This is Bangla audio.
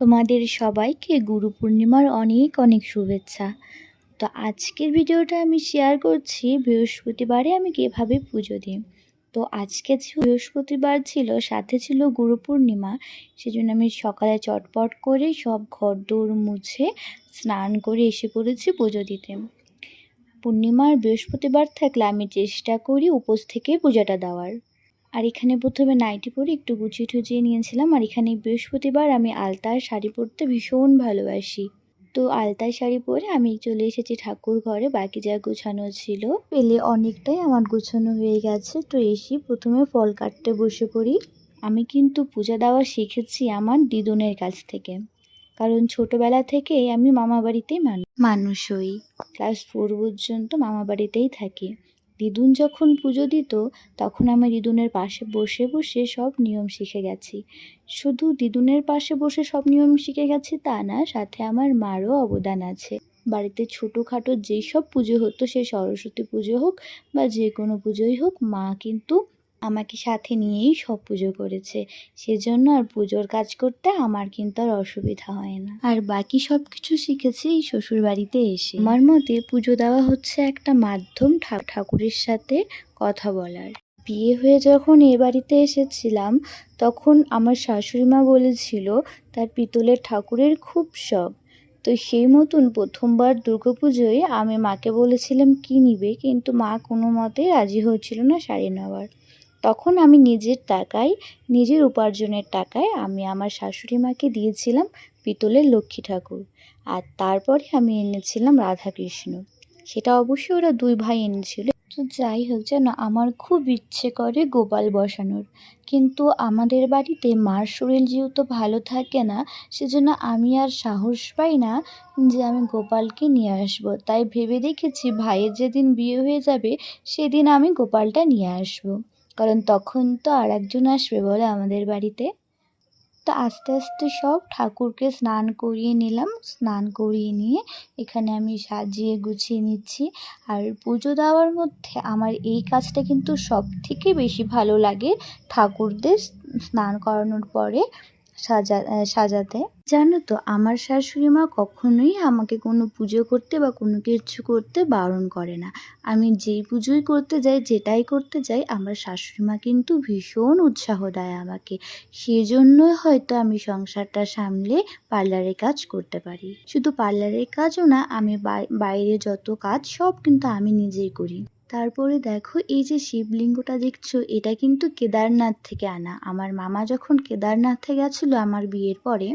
তোমাদের সবাইকে গুরু পূর্ণিমার অনেক অনেক শুভেচ্ছা। তো আজকের ভিডিওটা আমি শেয়ার করছি বৃহস্পতিবারে আমি কিভাবে পুজো দিই। তো আজকে যে বৃহস্পতিবার ছিল, সাথে ছিল গুরু পূর্ণিমা, সেজন্য আমি সকালে চটপট করে সব ঘরদোর মুছে স্নান করে এসে পড়েছি পুজো দিতে। পূর্ণিমার বৃহস্পতিবার থাকলে আমি চেষ্টা করি উপোস থেকে পূজাটা দেওয়ার। আর এখানে প্রথমে নাইটি পরে একটু গুছিয়ে টুচিয়ে নিয়েছিলাম। আর এখানে বৃহস্পতিবার আমি আলতার শাড়ি পরতে ভীষণ ভালোবাসি। তো আলতার শাড়ি পরে আমি চলে এসেছি ঠাকুর ঘরে। বাকি যা গোছানো ছিল পেলে অনেকটাই আমার গোছানো হয়ে গেছে। তো এসে প্রথমে ফল কাটতে বসে পড়ি। আমি কিন্তু পূজা দেওয়া শিখেছি আমার দিদুনের কাছ থেকে, কারণ ছোটবেলা থেকেই আমি মামা বাড়িতেই মানুষ হই। ক্লাস 4 পর্যন্ত মামা বাড়িতেই থাকি। দিদুন যখন পুজো দিত তখন আমি দিদুনের পাশে বসে বসে সব নিয়ম শিখে গেছি। শুধু দিদুনের পাশে বসে সব নিয়ম শিখে গেছি তা না, সাথে আমার মারও অবদান আছে। বাড়িতে ছোটোখাটো যেই সব পুজো হতো, সে সরস্বতী পুজো হোক বা যে কোনো পুজোই হোক, মা কিন্তু আমাকে সাথে নিয়েই সব পুজো করেছে। সেজন্য আর পুজোর কাজ করতে আমার কিন্তু আর অসুবিধা হয় না। আর বাকি সব কিছু শিখেছি এই শ্বশুর বাড়িতে এসে। আমার মতে পুজো দেওয়া হচ্ছে একটা মাধ্যম ঠাকুরের সাথে কথা বলার। বিয়ে হয়ে যখন এ বাড়িতে এসেছিলাম তখন আমার শাশুড়ি মা বলেছিল তার পিতলের ঠাকুরের খুব শখ। তো সেই মতন প্রথমবার দুর্গাপুজোয় আমি মাকে বলেছিলাম কি নিবে, কিন্তু মা কোনো মতে রাজি হচ্ছিল না শাড়ি নেওয়ার। তখন আমি নিজের টাকায়, নিজের উপার্জনের টাকায় আমি আমার শাশুড়ি মাকে দিয়েছিলাম পিতলের লক্ষ্মী ঠাকুর। আর তারপরে আমি এনেছিলাম রাধাকৃষ্ণ। সেটা অবশ্যই ওরা 2 ভাই এনেছিল। তো যাই হোক, যেন আমার খুব ইচ্ছে করে গোপাল বসানোর, কিন্তু আমাদের বাড়িতে মার শরীর যেহেতু ভালো থাকে না, সেজন্য আমি আর সাহস পাই না যে আমি গোপালকে নিয়ে আসবো। তাই ভেবে দেখেছি ভাইয়ের যেদিন বিয়ে হয়ে যাবে সেদিন আমি গোপালটা নিয়ে আসবো, কারণ তখন তো আর একজন আসবে বলে আমাদের বাড়িতে। তো আস্তে আস্তে সব ঠাকুরকে স্নান করিয়ে নিলাম। স্নান করিয়ে নিয়ে এখানে আমি সাজিয়ে গুছিয়ে নিচ্ছি। আর পুজো দেওয়ার মধ্যে আমার এই কাজটা কিন্তু সব থেকে বেশি ভালো লাগে, ঠাকুরদের স্নান করানোর পরে সাজাতে। জানো তো, আমার শাশুড়ি মা কখনোই আমাকে কোনো পুজো করতে বা কোনো কিছু করতে বারণ করে না। আমি যেই পুজোই করতে যাই, যেটাই করতে যাই, আমার শাশুড়ি মা কিন্তু ভীষণ উৎসাহ দেয় আমাকে। সেজন্যই হয়তো আমি সংসারটা সামলে পার্লারের কাজ করতে পারি। শুধু পার্লারের কাজও না, আমি বাইরে যত কাজ সব কিন্তু আমি নিজেই করি। তারপরে দেখো, এই যে শিবলিঙ্গটা দেখছো, এটা কিন্তু কেদারনাথ থেকে আনা। আমার মামা যখন কেদারনাথে গেছিলো আমার বিয়ের পরে,